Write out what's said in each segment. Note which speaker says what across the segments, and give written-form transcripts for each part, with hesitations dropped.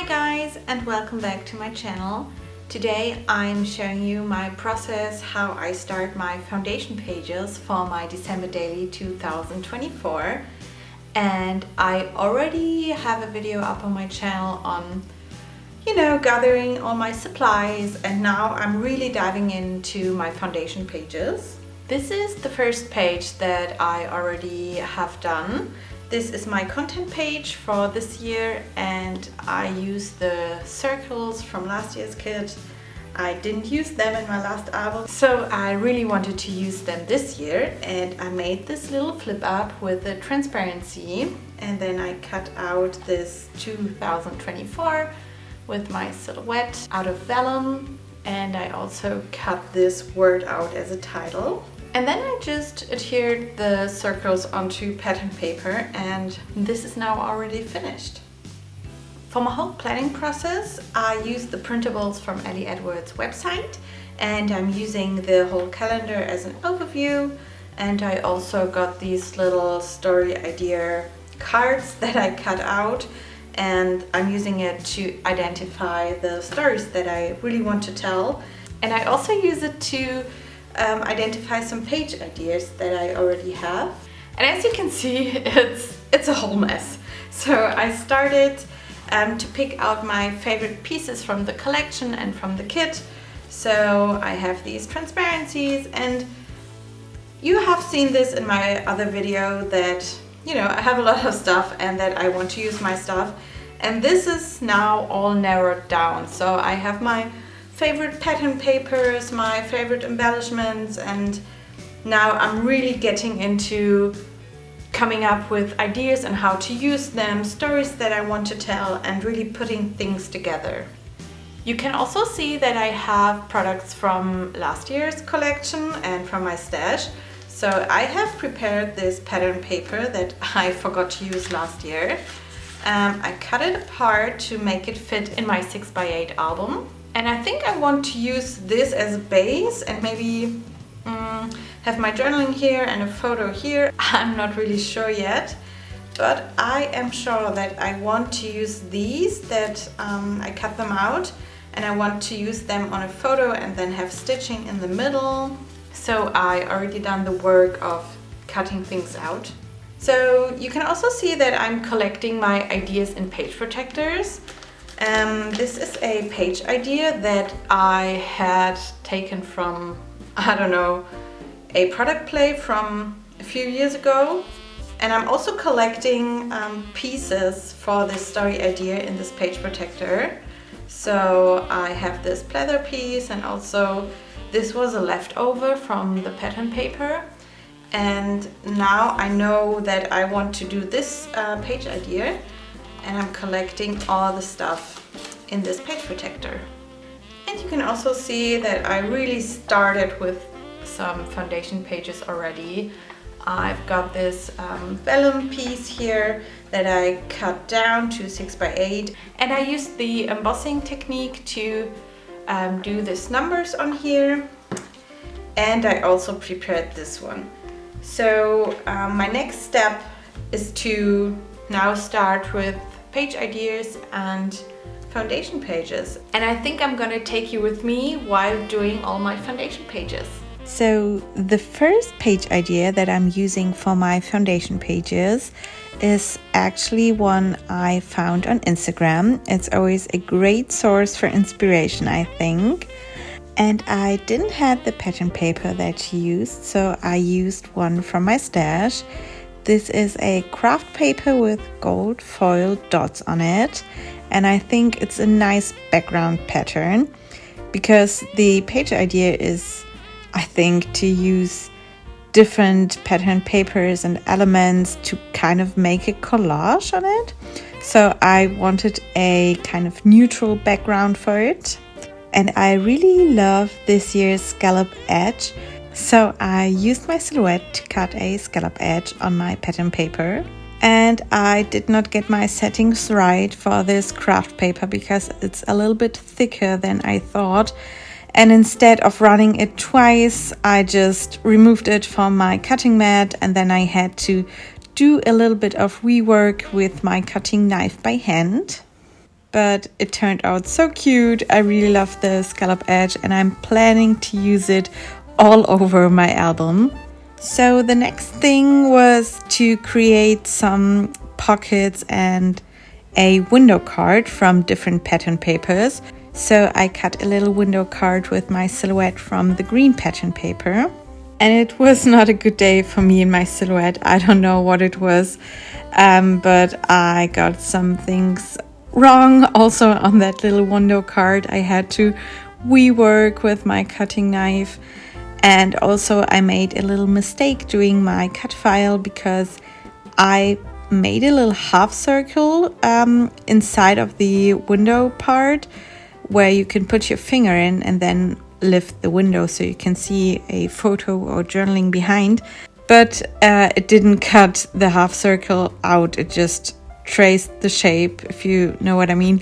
Speaker 1: Hi guys, and welcome back to my channel. Today I'm showing you my process how I start my foundation pages for my December daily 2024, and I already have a video up on my channel on gathering all my supplies, and now I'm really diving into my foundation pages. This is the first page that I already have done. This is my content page for this year, and I use the circles from last year's kit. I didn't use them in my last album, so I really wanted to use them this year, and I made this little flip up with the transparency, and then I cut out this 2024 with my silhouette out of vellum, and I also cut this word out as a title. And then I just adhered the circles onto pattern paper, and this is now already finished. For my whole planning process, I used the printables from Ellie Edwards' website, and I'm using the whole calendar as an overview. And I also got these little story idea cards that I cut out, and I'm using it to identify the stories that I really want to tell. And I also use it to identify some page ideas that I already have. And as you can see, it's a whole mess. So I started to pick out my favorite pieces from the collection and from the kit. So I have these transparencies, and you have seen this in my other video that I have a lot of stuff and that I want to use my stuff, and this is now all narrowed down. So I have my favorite pattern papers, my favorite embellishments, and now I'm really getting into coming up with ideas and how to use them, stories that I want to tell, and really putting things together. You can also see that I have products from last year's collection and from my stash. So I have prepared this pattern paper that I forgot to use last year. I cut it apart to make it fit in my 6x8 album. And I think I want to use this as a base and maybe have my journaling here and a photo here. I'm not really sure yet, but I am sure that I want to use these, that I cut them out, and I want to use them on a photo and then have stitching in the middle. So I already done the work of cutting things out. So you can also see that I'm collecting my ideas in page protectors. This is a page idea that I had taken from, I don't know, a product play from a few years ago. And I'm also collecting pieces for this story idea in this page protector. So I have this pleather piece, and also this was a leftover from the pattern paper. And now I know that I want to do this page idea, and I'm collecting all the stuff in this page protector. And you can also see that I really started with some foundation pages already. I've got this vellum piece here that I cut down to 6x8, and I used the embossing technique to do these numbers on here, and I also prepared this one. So my next step is to now start with page ideas and foundation pages, and I think I'm gonna take you with me while doing all my foundation pages.
Speaker 2: So the first page idea that I'm using for my foundation pages is actually one I found on Instagram. It's always a great source for inspiration, I think. And I didn't have the pattern paper that she used, so I used one from my stash. This is a craft paper with gold foil dots on it, and I think it's a nice background pattern because the page idea is, I think, to use different pattern papers and elements to kind of make a collage on it. So I wanted a kind of neutral background for it. And I really love this year's scallop edge. So I used my silhouette to cut a scallop edge on my pattern paper. And I did not get my settings right for this craft paper because it's a little bit thicker than I thought. And instead of running it twice, I just removed it from my cutting mat, and then I had to do a little bit of rework with my cutting knife by hand. but it turned out so cute. I really love the scallop edge and I'm planning to use it all over my album. So the next thing was to create some pockets and a window card from different pattern papers. So I cut a little window card with my silhouette from the green pattern paper. And it was not a good day for me and my silhouette. I don't know what it was, but I got some things wrong also on that little window card. I had to rework with my cutting knife. And also I made a little mistake doing my cut file because I made a little half circle inside of the window part where you can put your finger in and then lift the window so you can see a photo or journaling behind. But it didn't cut the half circle out. It just traced the shape, if you know what I mean.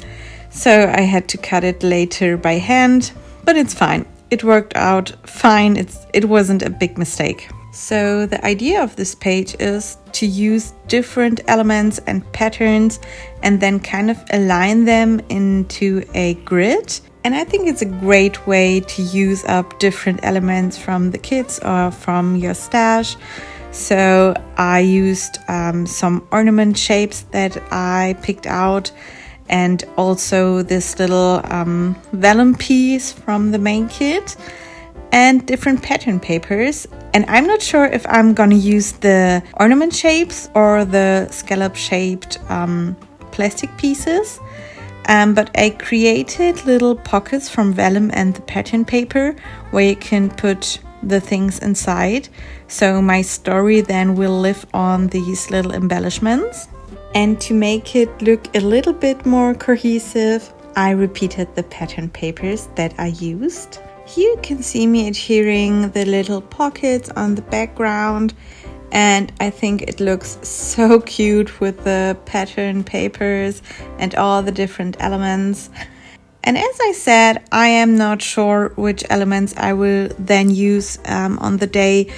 Speaker 2: So I had to cut it later by hand, but it's fine. It worked out fine. It wasn't a big mistake. So the idea of this page is to use different elements and patterns and then kind of align them into a grid. And I think it's a great way to use up different elements from the kits or from your stash. So I used some ornament shapes that I picked out, and also this little vellum piece from the main kit, and different pattern papers. And I'm not sure if I'm gonna use the ornament shapes or the scallop shaped plastic pieces, but I created little pockets from vellum and the pattern paper where you can put the things inside. So my story then will live on these little embellishments. And to make it look a little bit more cohesive, I repeated the pattern papers that I used. Here you can see me adhering the little pockets on the background, and I think it looks so cute with the pattern papers and all the different elements. And as I said, I am not sure which elements I will then use on the day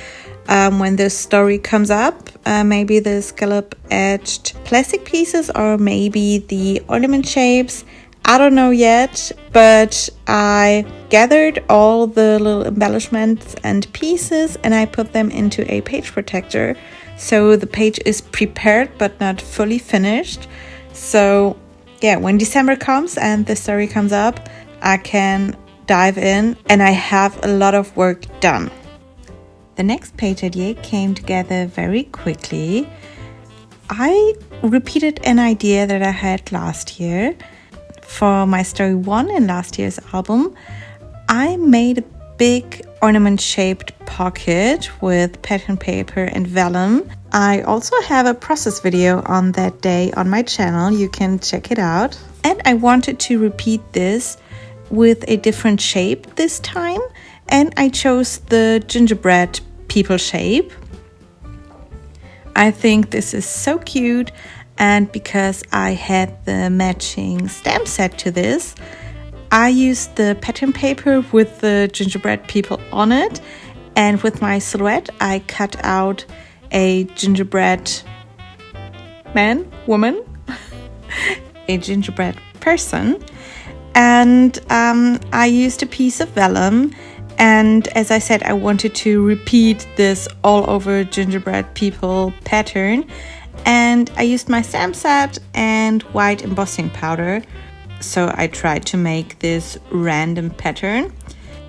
Speaker 2: when the story comes up. Maybe the scallop edged plastic pieces or maybe the ornament shapes. I don't know yet, but I gathered all the little embellishments and pieces and I put them into a page protector. So the page is prepared but not fully finished. So yeah, when December comes and the story comes up, I can dive in and I have a lot of work done. The next page idea came together very quickly. I repeated an idea that I had last year. For my story 1 in last year's album, I made a big ornament-shaped pocket with pattern paper and vellum. I also have a process video on that day on my channel. You can check it out. And I wanted to repeat this with a different shape this time. And I chose the gingerbread people shape. I think this is so cute. And because I had the matching stamp set to this, I used the pattern paper with the gingerbread people on it. And with my silhouette, I cut out a gingerbread man, woman, a gingerbread person. And I used a piece of vellum. And as I said, I wanted to repeat this all over gingerbread people pattern. And I used my stamp set and white embossing powder. So I tried to make this random pattern.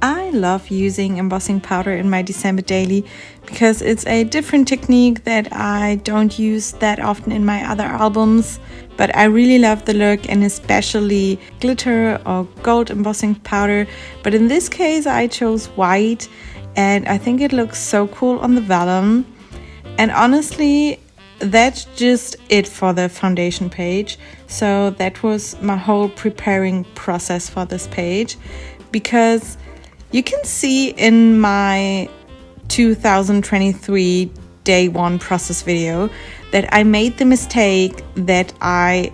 Speaker 2: I love using embossing powder in my December daily because it's a different technique that I don't use that often in my other albums. But I really love the look, and especially glitter or gold embossing powder. But in this case I chose white and I think it looks so cool on the vellum. And honestly, that's just it for the foundation page. So that was my whole preparing process for this page, because you can see in my 2023 day 1 process video that I made the mistake that I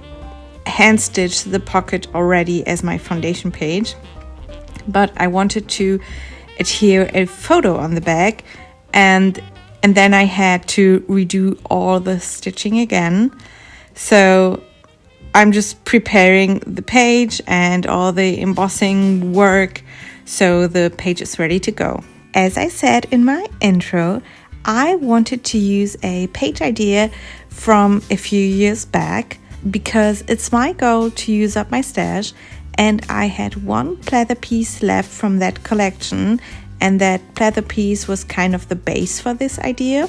Speaker 2: hand stitched the pocket already as my foundation page, but I wanted to adhere a photo on the back, and then I had to redo all the stitching again. So I'm just preparing the page and all the embossing work so the page is ready to go. As I said in my intro, I wanted to use a page idea from a few years back because it's my goal to use up my stash, and I had one pleather piece left from that collection, and that pleather piece was kind of the base for this idea.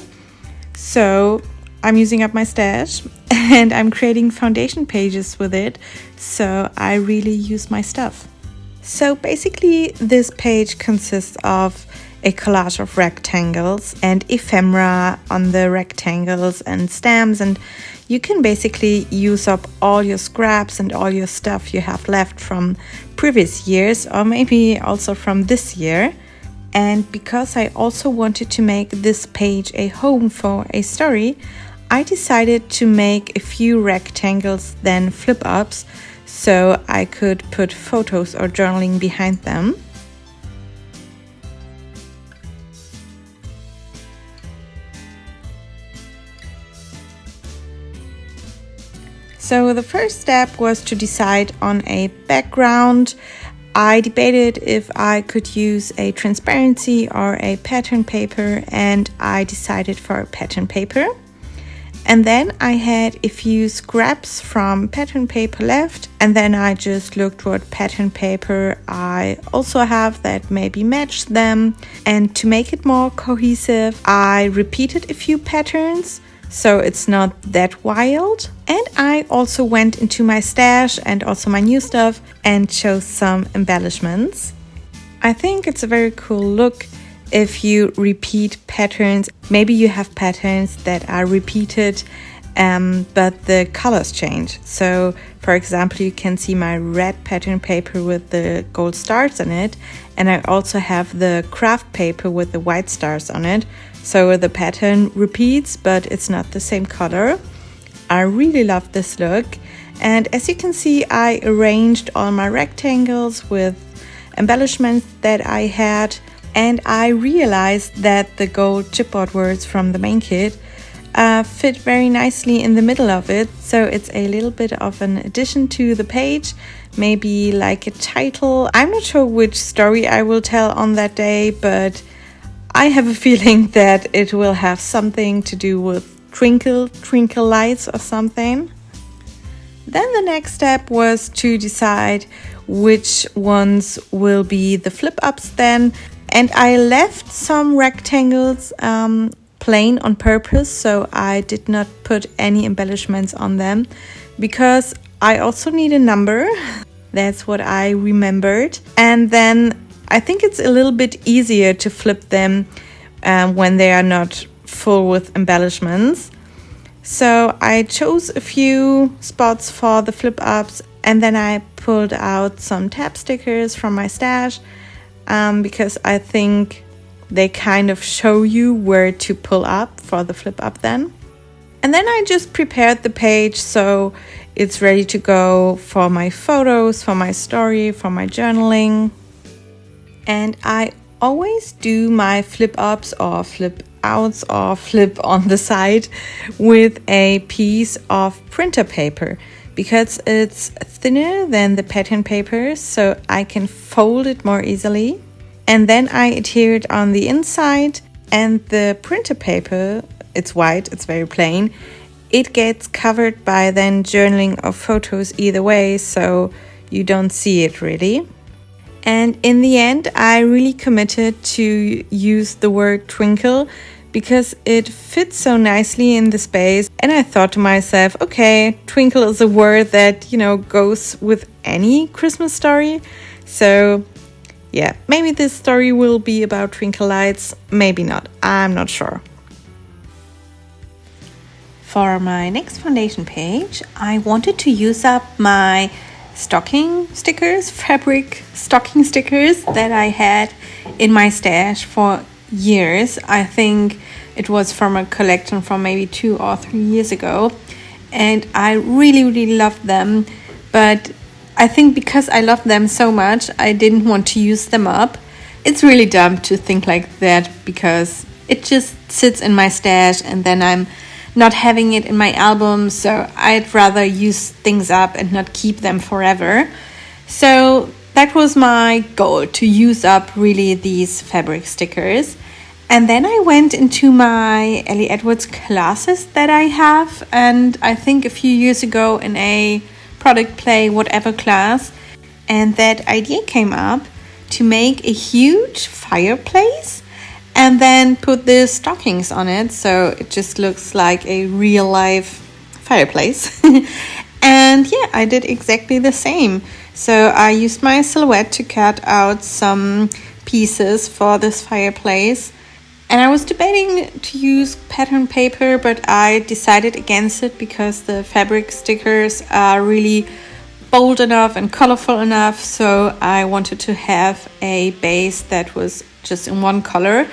Speaker 2: So I'm using up my stash and I'm creating foundation pages with it, so I really use my stuff. So basically this page consists of a collage of rectangles and ephemera on the rectangles and stamps, and you can basically use up all your scraps and all your stuff you have left from previous years or maybe also from this year. And because I also wanted to make this page a home for a story, I decided to make a few rectangles, then flip ups, so I could put photos or journaling behind them. So the first step was to decide on a background. I debated if I could use a transparency or a pattern paper, and I decided for a pattern paper. And then I had a few scraps from pattern paper left, and then I just looked what pattern paper I also have that maybe matched them. And to make it more cohesive, I repeated a few patterns, so it's not that wild. And I also went into my stash and also my new stuff and chose some embellishments. I think it's a very cool look if you repeat patterns. Maybe you have patterns that are repeated, but the colors change. So for example, you can see my red pattern paper with the gold stars on it, and I also have the craft paper with the white stars on it. So the pattern repeats, but it's not the same color. I really love this look. And as you can see, I arranged all my rectangles with embellishments that I had, and I realized that the gold chipboard words from the main kit fit very nicely in the middle of it. So it's a little bit of an addition to the page, maybe like a title. I'm not sure which story I will tell on that day, but I have a feeling that it will have something to do with twinkle lights or something. Then the next step was to decide which ones will be the flip ups then. And I left some rectangles plain on purpose, so I did not put any embellishments on them because I also need a number. That's what I remembered. And then I think it's a little bit easier to flip them when they are not full with embellishments. So I chose a few spots for the flip ups, and then I pulled out some tab stickers from my stash because I think they kind of show you where to pull up for the flip up then. And then I just prepared the page so it's ready to go for my photos, for my story, for my journaling. And I always do my flip ups or flip outs or flip on the side with a piece of printer paper because it's thinner than the pattern paper, so I can fold it more easily. And then I adhere it on the inside, and the printer paper, it's white, it's very plain. It gets covered by then journaling or photos either way, so you don't see it really. And in the end, I really committed to use the word twinkle because it fits so nicely in the space. And I thought to myself, okay, twinkle is a word that, goes with any Christmas story. So yeah, maybe this story will be about twinkle lights, maybe not, I'm not sure. For my next foundation page, I wanted to use up my stocking stickers, fabric stocking stickers that I had in my stash for years. I think it was from a collection from maybe 2 or 3 years ago, and I really loved them, but I think because I love them so much, I didn't want to use them up. It's really dumb to think like that because it just sits in my stash and then I'm not having it in my album, so I'd rather use things up and not keep them forever. So that was my goal, to use up really these fabric stickers. And then I went into my Ellie Edwards classes that I have, and I think a few years ago in a product play whatever class, and that idea came up to make a huge fireplace and then put the stockings on it, so it just looks like a real life fireplace. And yeah, I did exactly the same. So I used my silhouette to cut out some pieces for this fireplace, and I was debating to use pattern paper, but I decided against it because the fabric stickers are really bold enough and colorful enough, so I wanted to have a base that was just in one color,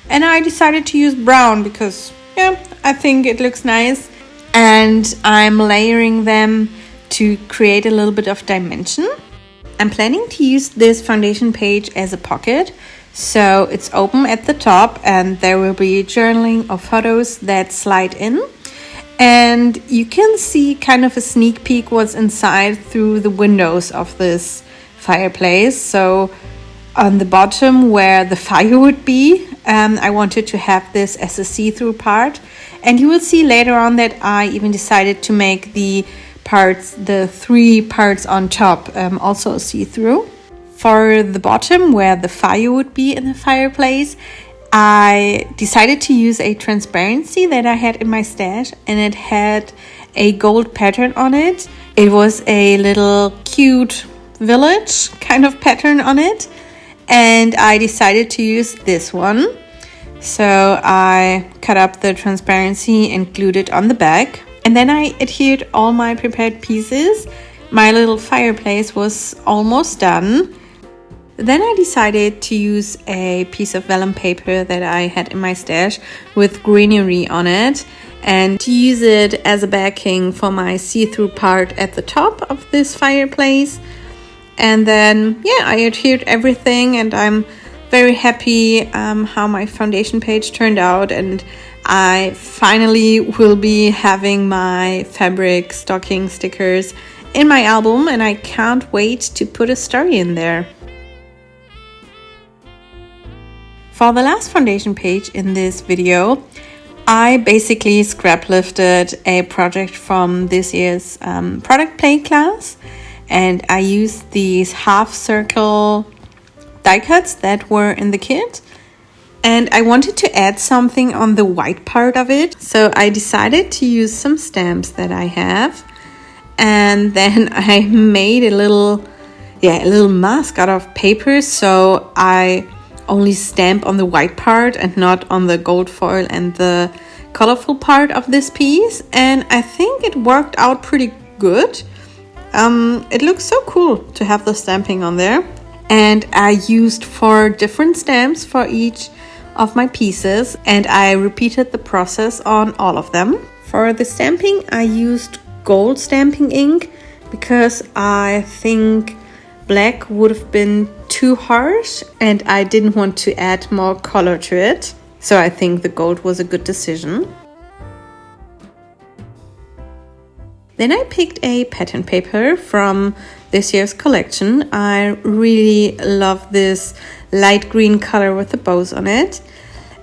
Speaker 2: and I decided to use brown because yeah, I think it looks nice, and I'm layering them to create a little bit of dimension. I'm planning to use this foundation page as a pocket, so it's open at the top and there will be journaling or photos that slide in. And you can see kind of a sneak peek what's inside through the windows of this fireplace. So on the bottom where the fire would be, I wanted to have this as a see-through part. And you will see later on that I even decided to make the three parts on top also see-through. For the bottom where the fire would be in the fireplace, I decided to use a transparency that I had in my stash, and it had a gold pattern on it. It was a little cute village kind of pattern on it, and I decided to use this one. So I cut up the transparency and glued it on the back, and then I adhered all my prepared pieces. My little fireplace was almost done. Then I decided to use a piece of vellum paper that I had in my stash with greenery on it, and to use it as a backing for my see-through part at the top of this fireplace. And then yeah, I adhered everything, and I'm very happy how my foundation page turned out, and I finally will be having my fabric stocking stickers in my album, and I can't wait to put a story in there. For the last foundation page in this video, I basically scrap lifted a project from this year's product play class, and I used these half circle die cuts that were in the kit, and I wanted to add something on the white part of it, so I decided to use some stamps that I have, and then I made a little mask out of paper, so I only stamp on the white part and not on the gold foil and the colorful part of this piece, and I think it worked out pretty good. It looks so cool to have the stamping on there, and I used 4 different stamps for each of my pieces, and I repeated the process on all of them. For the stamping, I used gold stamping ink because I think black would have been too harsh and I didn't want to add more color to it, so I think the gold was a good decision. Then I picked a pattern paper from this year's collection. I really love this light green color with the bows on it.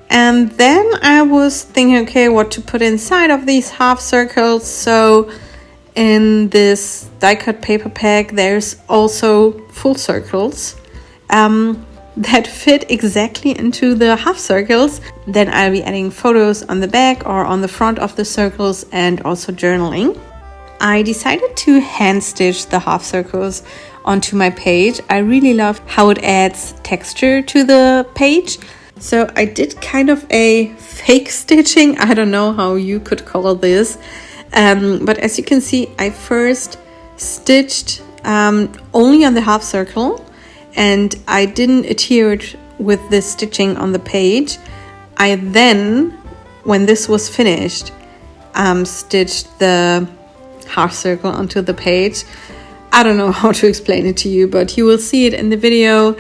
Speaker 2: And then I was thinking, okay, what to put inside of these half circles. So in this die cut paper pack, there's also full circles that fit exactly into the half circles. Then I'll be adding photos on the back or on the front of the circles, and also journaling. I decided to hand stitch the half circles onto my page. I really love how it adds texture to the page. So I did kind of a fake stitching. I don't know how you could call this. But as you can see, I first stitched only on the half circle, and I didn't adhere it with the stitching on the page. I then, when this was finished, stitched the half circle onto the page. I don't know how to explain it to you, but you will see it in the video.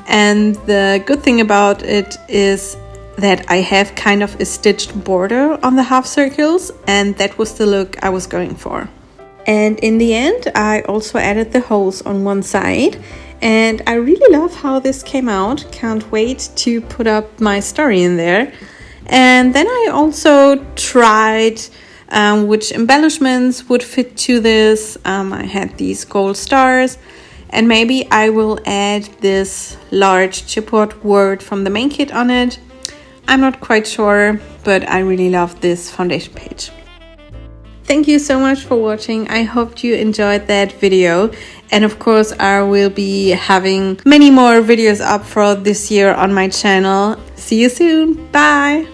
Speaker 2: And the good thing about it is that I have kind of a stitched border on the half circles, and that was the look I was going for. And in the end, I also added the holes on one side, and I really love how this came out. Can't wait to put up my story in there. And then I also tried which embellishments would fit to this. I had these gold stars, and maybe I will add this large chipboard word from the main kit on it. I'm not quite sure, but I really love this foundation page. Thank you so much for watching. I hope you enjoyed that video. And of course, I will be having many more videos up for this year on my channel. See you soon. Bye.